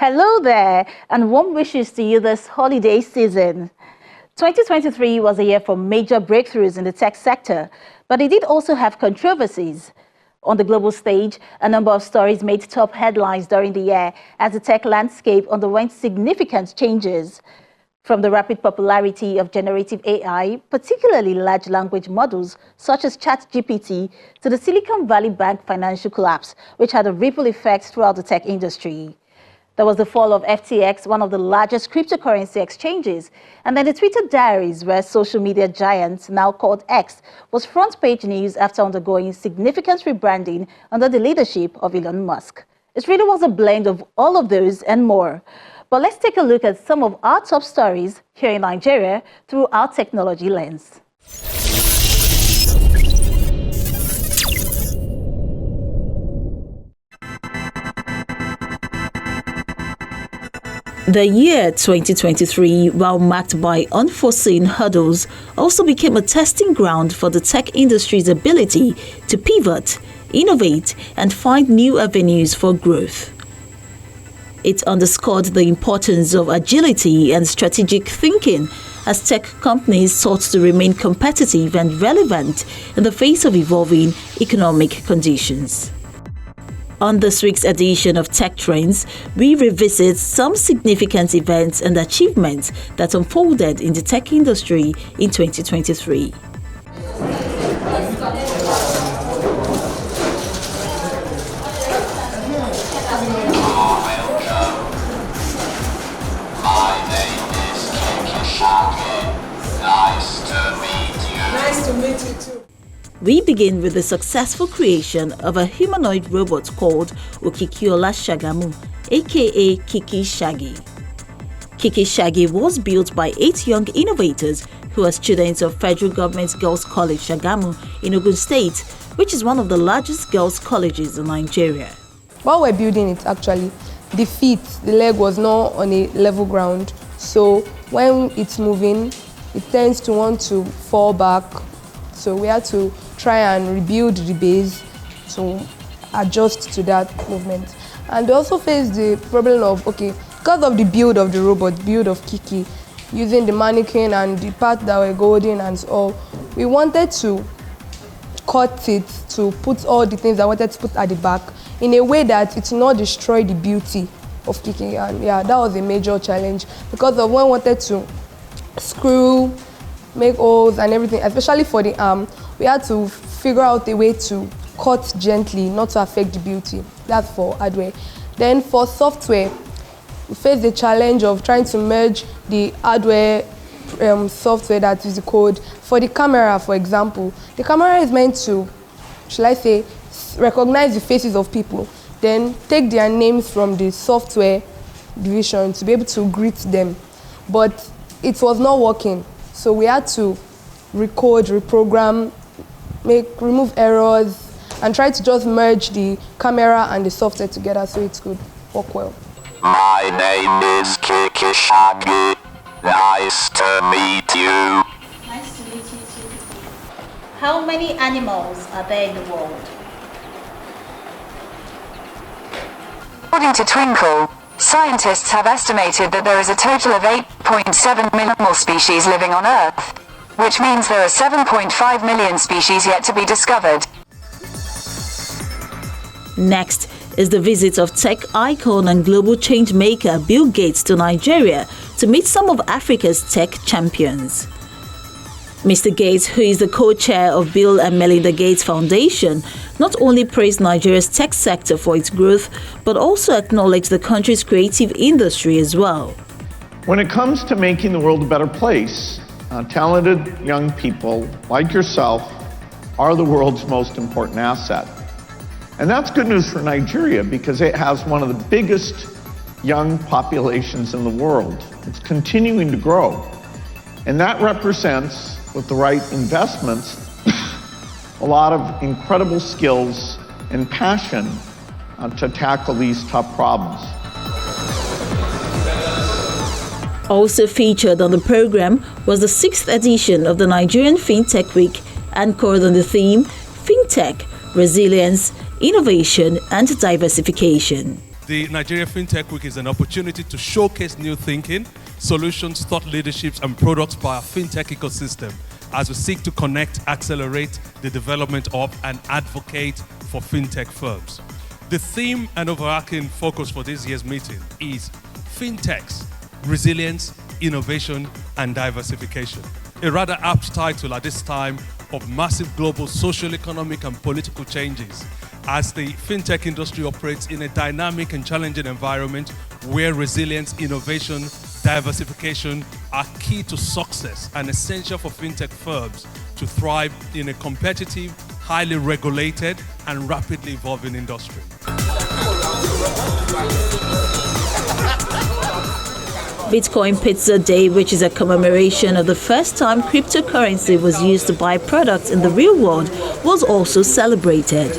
Hello there, and warm wishes to you this holiday season. 2023 was a year for major breakthroughs in the tech sector, but it did also have controversies. On the global stage, a number of stories made top headlines during the year as the tech landscape underwent significant changes. From the rapid popularity of generative AI, particularly large language models such as ChatGPT, to the Silicon Valley Bank financial collapse, which had a ripple effect throughout the tech industry. There was the fall of FTX, one of the largest cryptocurrency exchanges, and then the Twitter diaries, where social media giant, now called X, was front-page news after undergoing significant rebranding under the leadership of Elon Musk. It really was a blend of all of those and more. But let's take a look at some of our top stories here in Nigeria through our technology lens. The year 2023, while marked by unforeseen hurdles, also became a testing ground for the tech industry's ability to pivot, innovate, and find new avenues for growth. It underscored the importance of agility and strategic thinking as tech companies sought to remain competitive and relevant in the face of evolving economic conditions. On this week's edition of Tech Trends, we revisit some significant events and achievements that unfolded in the tech industry in 2023. Nice to meet you too. We begin with the successful creation of a humanoid robot called Okikiola Shagamu, aka Kiki Shaggy. Kiki Shaggy was built by 8 young innovators who are students of Federal Government Girls College Shagamu in Ogun State, which is one of the largest girls' colleges in Nigeria. While we're building it, actually, the leg was not on a level ground. So when it's moving, it tends to want to fall back. So we had to try and rebuild the base to adjust to that movement. And we also faced the problem of, because of the build of the robot, build of Kiki, using the mannequin and the parts that were golden and all, we wanted to cut it to put all the things I wanted to put at the back in a way that it will not destroy the beauty of Kiki. And yeah, that was a major challenge because of when we wanted to screw, make holes and everything, especially for the arm, we had to figure out a way to cut gently, not to affect the beauty. That's for hardware. Then for software, we faced the challenge of trying to merge the hardware software that is the code. For the camera, for example, the camera is meant to, recognize the faces of people, then take their names from the software division to be able to greet them. But it was not working. So we had to recode, reprogram, remove errors, and try to just merge the camera and the software together so it could work well. My name is Kiki Shaggy. Nice to meet you. Nice to meet you too. How many animals are there in the world? According to Twinkle, scientists have estimated that there is a total of 8.7 mammal species living on Earth, which means there are 7.5 million species yet to be discovered. Next is the visit of tech icon and global change maker Bill Gates to Nigeria to meet some of Africa's tech champions. Mr. Gates, who is the co-chair of Bill and Melinda Gates Foundation, not only praised Nigeria's tech sector for its growth, but also acknowledged the country's creative industry as well. When it comes to making the world a better place, talented young people like yourself are the world's most important asset. And that's good news for Nigeria because it has one of the biggest young populations in the world. It's continuing to grow. And that represents, with the right investments, a lot of incredible skills and passion to tackle these tough problems. Also featured on the program was the 6th edition of the Nigerian Fintech Week, anchored on the theme Fintech, Resilience, Innovation and Diversification. The Nigeria Fintech Week is an opportunity to showcase new thinking, solutions, thought leaderships, and products by our fintech ecosystem as we seek to connect, accelerate the development of, and advocate for fintech firms. The theme and overarching focus for this year's meeting is Fintechs, Resilience, Innovation, and Diversification. A rather apt title at this time of massive global social, economic, and political changes, as the fintech industry operates in a dynamic and challenging environment where resilience, innovation, diversification are key to success and essential for fintech firms to thrive in a competitive, highly regulated, and rapidly evolving industry. Bitcoin Pizza Day, which is a commemoration of the first time cryptocurrency was used to buy products in the real world, was also celebrated.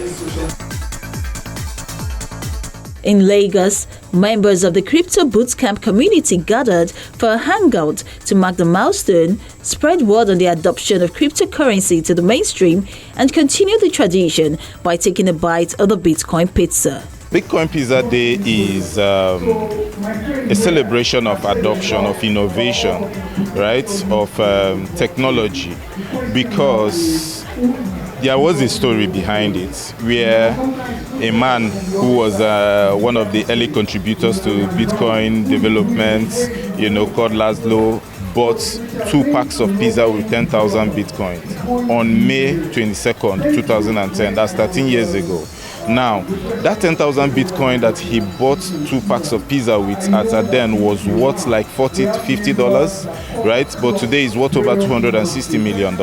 In Lagos, members of the Crypto Bootcamp community gathered for a hangout to mark the milestone, spread word on the adoption of cryptocurrency to the mainstream, and continue the tradition by taking a bite of the Bitcoin pizza. Bitcoin Pizza Day is a celebration of adoption, of innovation, right, of technology, because there was a story behind it where a man who was one of the early contributors to Bitcoin development, called Laszlo, bought 2 packs of pizza with 10,000 Bitcoin on May 22nd, 2010. That's 13 years ago. Now, that 10,000 Bitcoin that he bought 2 packs of pizza with at then was worth like $40 to $50, right? But today is worth over $260 million.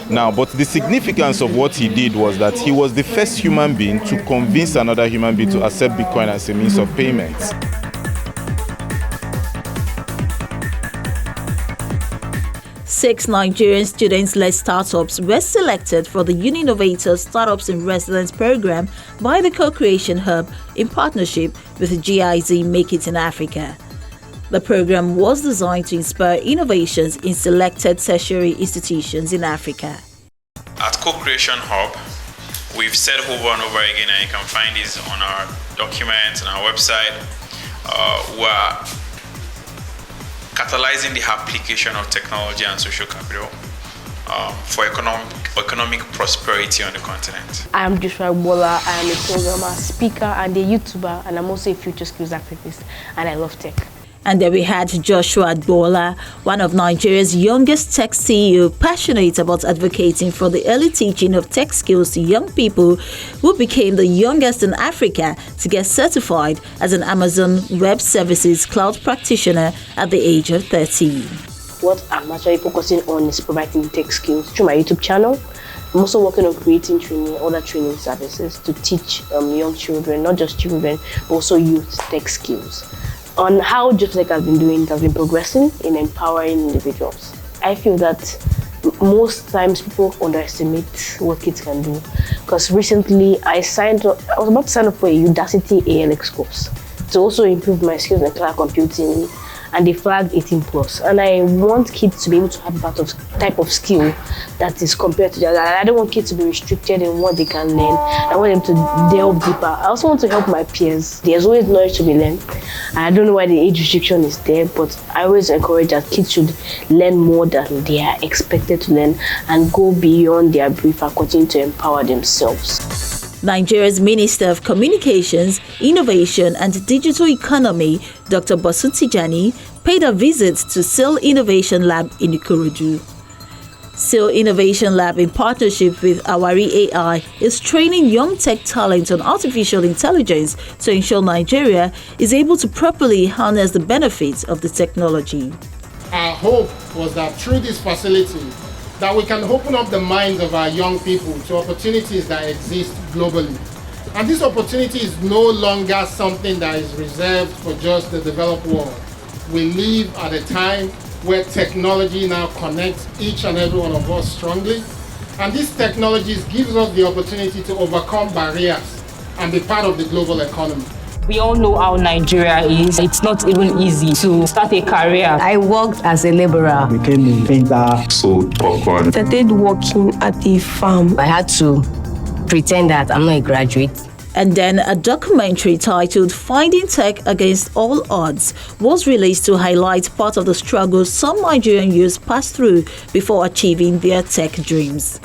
Now, but the significance of what he did was that he was the first human being to convince another human being to accept Bitcoin as a means of payment. Six Nigerian students-led startups were selected for the Uninnovator Startups in Residence program by the Co-Creation Hub in partnership with GIZ Make It in Africa. The program was designed to inspire innovations in selected tertiary institutions in Africa. At Co-Creation Hub, we've said over and over again, and you can find this on our documents and our website, we're catalyzing the application of technology and social capital for economic prosperity on the continent. I'm Joshua Bola. I am a programmer, speaker, and a YouTuber, and I'm also a future skills activist, and I love tech. And then we had Joshua Dolor, one of Nigeria's youngest tech CEO, passionate about advocating for the early teaching of tech skills to young people, who became the youngest in Africa to get certified as an Amazon Web Services cloud practitioner at the age of 13. What I'm actually focusing on is providing tech skills through my YouTube channel. I'm also working on creating training, other training services to teach young children, not just children, but also youth tech skills. On how JITEX has been doing, it has been progressing in empowering individuals. I feel that most times people underestimate what kids can do. Because recently I was about to sign up for a Udacity ALX course to also improve my skills in cloud computing, and they flagged 18+. And I want kids to be able to have that type of skill that is compared to the other. I don't want kids to be restricted in what they can learn. I want them to delve deeper. I also want to help my peers. There's always knowledge to be learned. And I don't know why the age restriction is there, but I always encourage that kids should learn more than they are expected to learn and go beyond their brief and continue to empower themselves. Nigeria's Minister of Communications, Innovation and Digital Economy, Dr. Basti Jani, paid a visit to SIL Innovation Lab in Ikorodu. SIL Innovation Lab, in partnership with Awari AI, is training young tech talent on artificial intelligence to ensure Nigeria is able to properly harness the benefits of the technology. Our hope was that through this facility, that we can open up the minds of our young people to opportunities that exist globally. And this opportunity is no longer something that is reserved for just the developed world. We live at a time where technology now connects each and every one of us strongly. And these technologies gives us the opportunity to overcome barriers and be part of the global economy. We all know how Nigeria is. It's not even easy to start a career. I worked as a laborer. Became a painter. Sold popcorn. Started working at the farm. I had to pretend that I'm not a graduate And then a documentary titled Finding Tech Against All Odds was released to highlight part of the struggles some Nigerian youths pass through before achieving their tech dreams.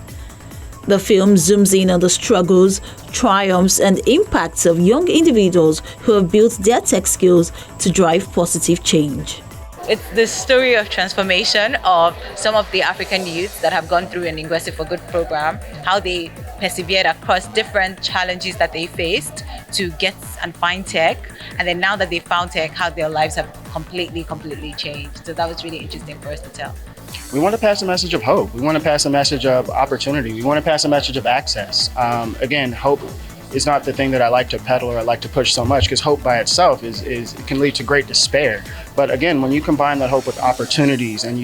The film zooms in on the struggles, triumphs, and impacts of young individuals who have built their tech skills to drive positive change. It's the story of transformation of some of the African youths that have gone through an Invested for Good program, how they persevered across different challenges that they faced to get and find tech. And then now that they found tech, how their lives have completely changed. So that was really interesting for us to tell. We want to pass a message of hope. We want to pass a message of opportunity. We want to pass a message of access. Again, hope is not the thing that I like to peddle or I like to push so much, because hope by itself it can lead to great despair. But again, when you combine that hope with opportunities and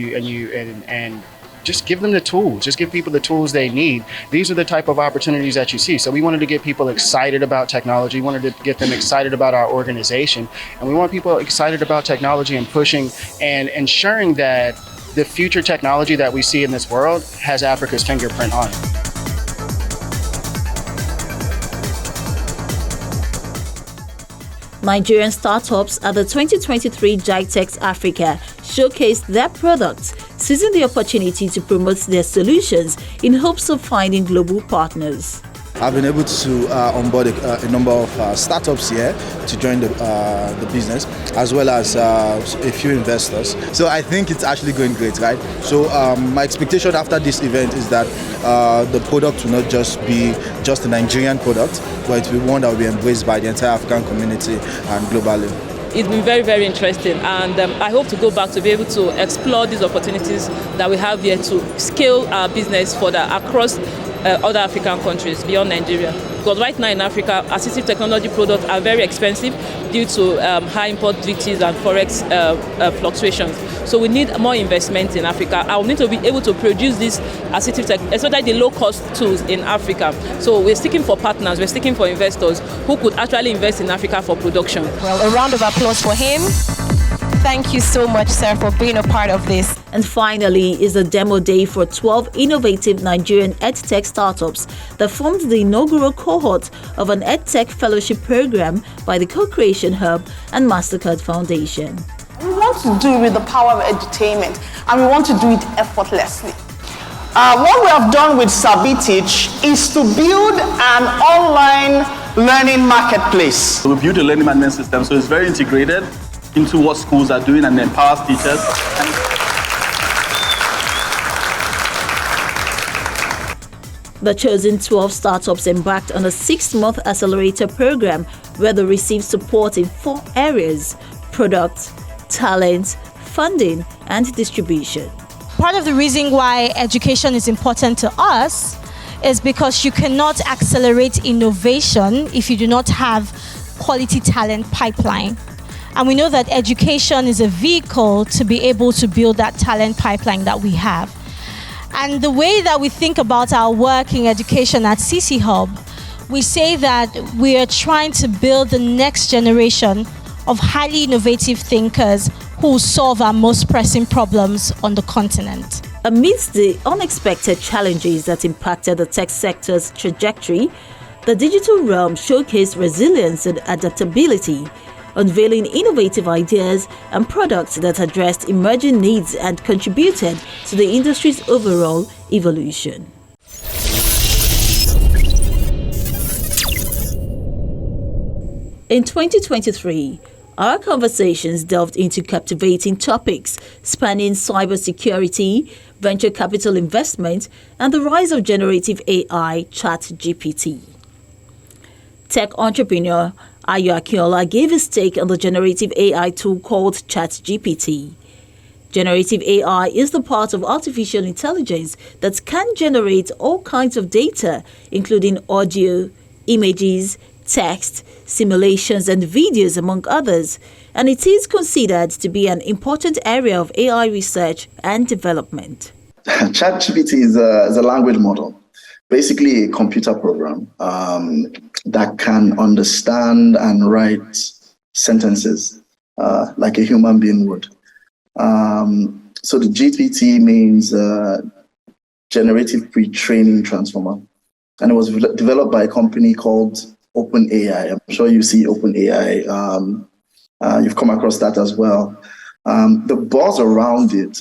just give them the tools, just give people the tools they need, these are the type of opportunities that you see. So we wanted to get people excited about technology, wanted to get them excited about our organization, and we want people excited about technology and pushing and ensuring that the future technology that we see in this world has Africa's fingerprint on it. Nigerian startups at the 2023 JITEX Africa showcased their products, seizing the opportunity to promote their solutions in hopes of finding global partners. I've been able to onboard a number of startups here to join the business, as well as a few investors. So I think it's actually going great, right? So my expectation after this event is that the product will not just be just a Nigerian product, but it will be one that will be embraced by the entire African community and globally. It's been very interesting, and I hope to go back to be able to explore these opportunities that we have here to scale our business further across other African countries beyond Nigeria. Because right now in Africa, assistive technology products are very expensive due to high import duties and forex fluctuations. So we need more investment in Africa. I will need to be able to produce these assistive tech, especially the low-cost tools in Africa. So we're seeking for partners, we're seeking for investors who could actually invest in Africa for production. Well, a round of applause for him. Thank you so much, sir, for being a part of this. And finally is a demo day for 12 innovative Nigerian EdTech startups that formed the inaugural cohort of an EdTech fellowship program by the Co-Creation Hub and MasterCard Foundation. We want to do it with the power of edutainment, and we want to do it effortlessly. What we have done with SabiTeach is to build an online learning marketplace. We built a learning management system, so it's very integrated into what schools are doing and empowers teachers. The chosen 12 startups embarked on a 6-month accelerator program where they received support in 4 areas: product, talent, funding, and distribution. Part of the reason why education is important to us is because you cannot accelerate innovation if you do not have quality talent pipeline. And we know that education is a vehicle to be able to build that talent pipeline that we have. And the way that we think about our work in education at CC Hub, we say that we are trying to build the next generation of highly innovative thinkers who will solve our most pressing problems on the continent. Amidst the unexpected challenges that impacted the tech sector's trajectory, the digital realm showcased resilience and adaptability, unveiling innovative ideas and products that addressed emerging needs and contributed to the industry's overall evolution. In 2023, our conversations delved into captivating topics spanning cybersecurity, venture capital investment, and the rise of generative AI, ChatGPT. Tech entrepreneur Ayo Akinola gave his take on the generative AI tool called ChatGPT. Generative AI is the part of artificial intelligence that can generate all kinds of data, including audio, images, text, simulations, and videos, among others, and it is considered to be an important area of AI research and development. ChatGPT is a language model, basically a computer program that can understand and write sentences like a human being would. So the GPT means generative pre-training transformer, and it was developed by a company called OpenAI. I'm sure you see OpenAI. You've come across that as well. The buzz around it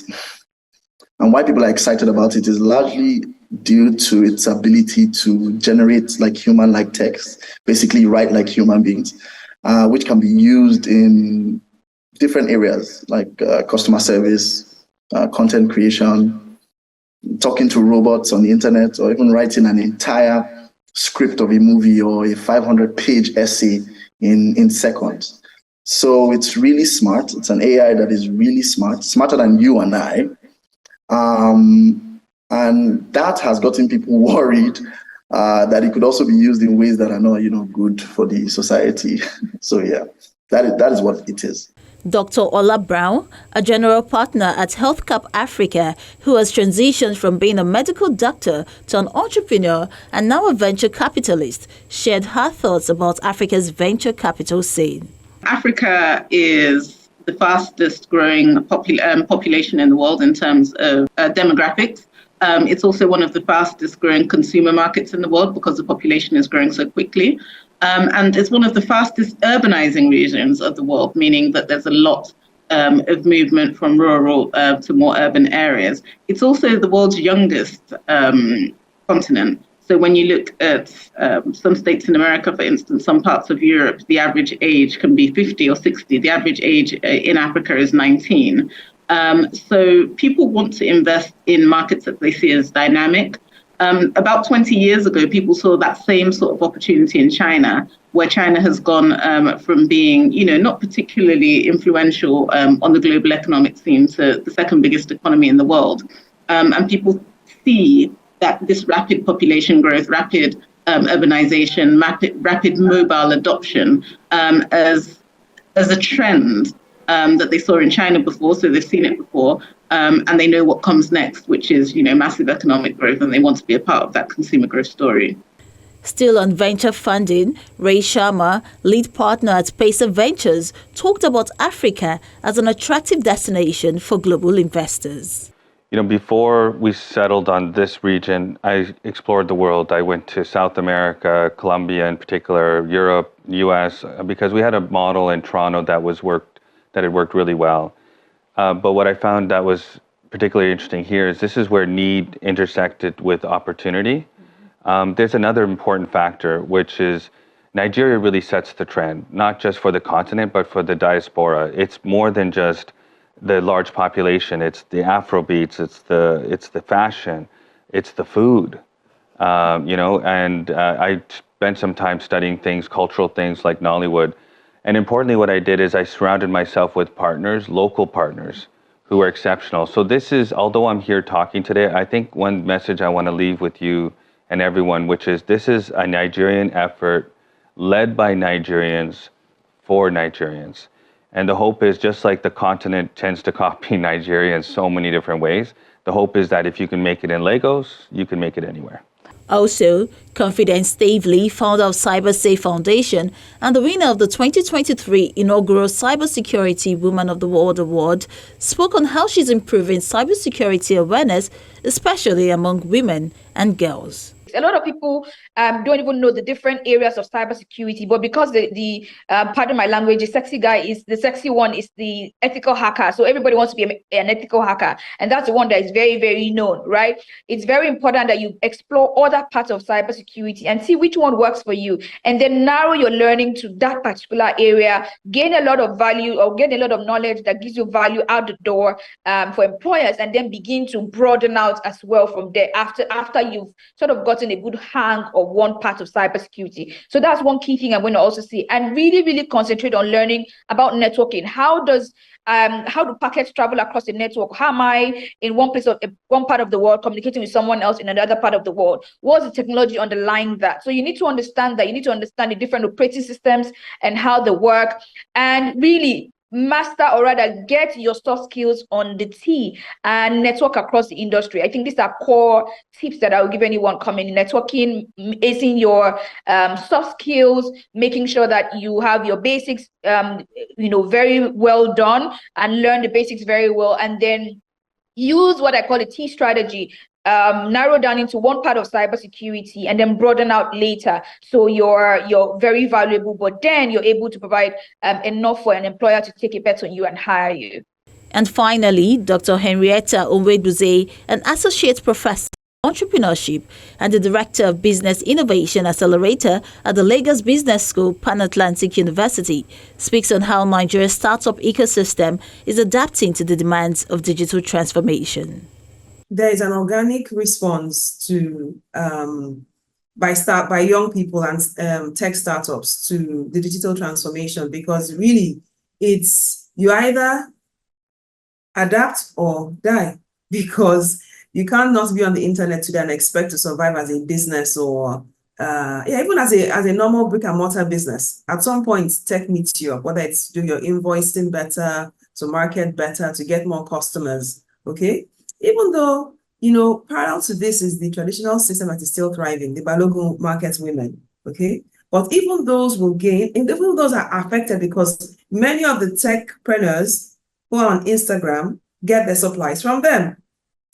and why people are excited about it is largely due to its ability to generate like human-like text, basically write like human beings, which can be used in different areas like customer service, content creation, talking to robots on the internet, or even writing an entire script of a movie or a 500-page essay in seconds. So it's really smart. It's an AI that is really smart, smarter than you and I. And that has gotten people worried that it could also be used in ways that are not, good for the society. So yeah, that is what it is. Dr. Ola Brown, a general partner at HealthCap Africa, who has transitioned from being a medical doctor to an entrepreneur and now a venture capitalist, shared her thoughts about Africa's venture capital scene. Africa is the fastest growing population in the world in terms of demographics. It's also one of the fastest growing consumer markets in the world because the population is growing so quickly. And it's one of the fastest urbanizing regions of the world, meaning that there's a lot of movement from rural to more urban areas. It's also the world's youngest continent. So when you look at some states in America, for instance, some parts of Europe, the average age can be 50 or 60. The average age in Africa is 19. So people want to invest in markets that they see as dynamic. About 20 years ago, people saw that same sort of opportunity in China, where China has gone from being, not particularly influential on the global economic scene to the second biggest economy in the world. And people see that this rapid population growth, rapid urbanization, rapid mobile adoption as a trend that they saw in China before, so they've seen it before, and they know what comes next, which is, massive economic growth, and they want to be a part of that consumer growth story. Still on venture funding, Ray Sharma, lead partner at PAC of Ventures, talked about Africa as an attractive destination for global investors. Before we settled on this region, I explored the world. I went to South America, Colombia in particular, Europe, US, because we had a model in Toronto that had worked really well. But what I found that was particularly interesting here is this is where need intersected with opportunity. There's another important factor, which is Nigeria really sets the trend, not just for the continent, but for the diaspora. It's more than just the large population. It's the Afrobeats, it's the fashion, it's the food, and I spent some time studying cultural things like Nollywood. And importantly, what I did is I surrounded myself with partners, local partners, who are exceptional. So this is, although I'm here talking today, I think one message I want to leave with you and everyone, which is this is a Nigerian effort led by Nigerians for Nigerians. And the hope is, just like the continent tends to copy Nigeria in so many different ways, the hope is that if you can make it in Lagos, you can make it anywhere. Also, Confidence Stavely, founder of CyberSafe Foundation and the winner of the 2023 inaugural Cybersecurity Woman of the World Award, spoke on how she's improving cybersecurity awareness, especially among women and girls. A lot of people don't even know the different areas of cybersecurity, but because the pardon my language, the sexy one is the ethical hacker. So everybody wants to be an ethical hacker, and that's the one that is very, very known, right? It's very important that you explore other parts of cybersecurity and see which one works for you, and then narrow your learning to that particular area. Gain a lot of value or gain a lot of knowledge that gives you value out the door for employers, and then begin to broaden out as well from there after you've sort of gotten a good hang of one part of cybersecurity. So that's one key thing I'm going to also see, and really, really concentrate on learning about networking. How do packets travel across the network? How am I in one part of the world communicating with someone else in another part of the world? What's the technology underlying that? So you need to understand that. You need to understand the different operating systems and how they work, and really master, or rather get your soft skills on the T and network across the industry. I think these are core tips that I will give anyone coming in: networking, acing your soft skills, making sure that you have your basics very well done and learn the basics very well, and then use what I call a T strategy. narrow down into one part of cybersecurity and then broaden out later. So you're very valuable, but then you're able to provide enough for an employer to take a bet on you and hire you. And finally, Dr. Henrietta Onweduze, an associate professor of entrepreneurship and the director of business innovation accelerator at the Lagos Business School, Pan-Atlantic University, speaks on how Nigeria's startup ecosystem is adapting to the demands of digital transformation. There is an organic response to by young people and tech startups to the digital transformation, because really it's you either adapt or die, because you cannot be on the internet today and expect to survive as a business or even as a normal brick and mortar business. At some point, tech meets you up, whether it's to do your invoicing better, to market better, to get more customers. Okay, even though parallel to this is the traditional system that is still thriving, the Balogun market women. Okay, but even those will gain, and even those are affected because many of the techpreneurs who are on Instagram get their supplies from them.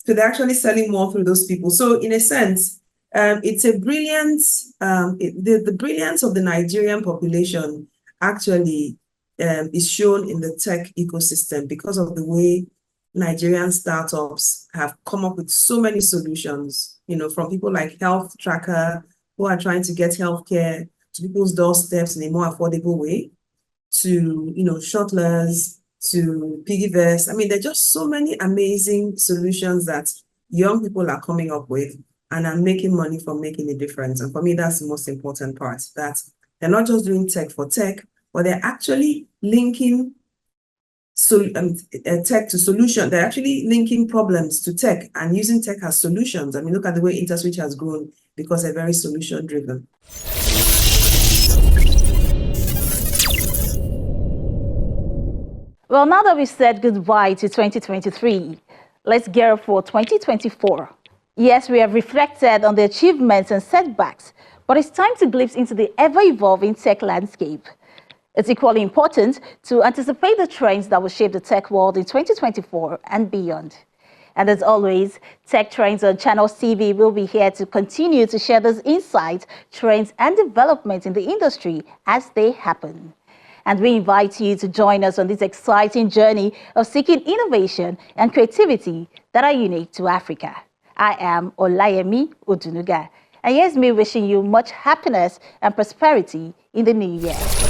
So they're actually selling more through those people. So in a sense, it's a brilliance. The brilliance of the Nigerian population actually is shown in the tech ecosystem because of the way Nigerian startups have come up with so many solutions, from people like Health Tracker, who are trying to get healthcare to people's doorsteps in a more affordable way, to, shuttlers, to Piggyverse. I mean, there are just so many amazing solutions that young people are coming up with and are making money from making a difference. And for me, that's the most important part, that they're not just doing tech for tech, but they're actually linking tech to solution. They're actually linking problems to tech and using tech as solutions. I mean, look at the way InterSwitch has grown because they're very solution driven. Well, now that we've said goodbye to 2023, let's gear up for 2024. Yes, we have reflected on the achievements and setbacks, but it's time to glimpse into the ever-evolving tech landscape. It's equally important to anticipate the trends that will shape the tech world in 2024 and beyond. And as always, Tech Trends on Channels TV will be here to continue to share those insights, trends, and developments in the industry as they happen. And we invite you to join us on this exciting journey of seeking innovation and creativity that are unique to Africa. I am Olayemi Odunuga, and here's me wishing you much happiness and prosperity in the new year.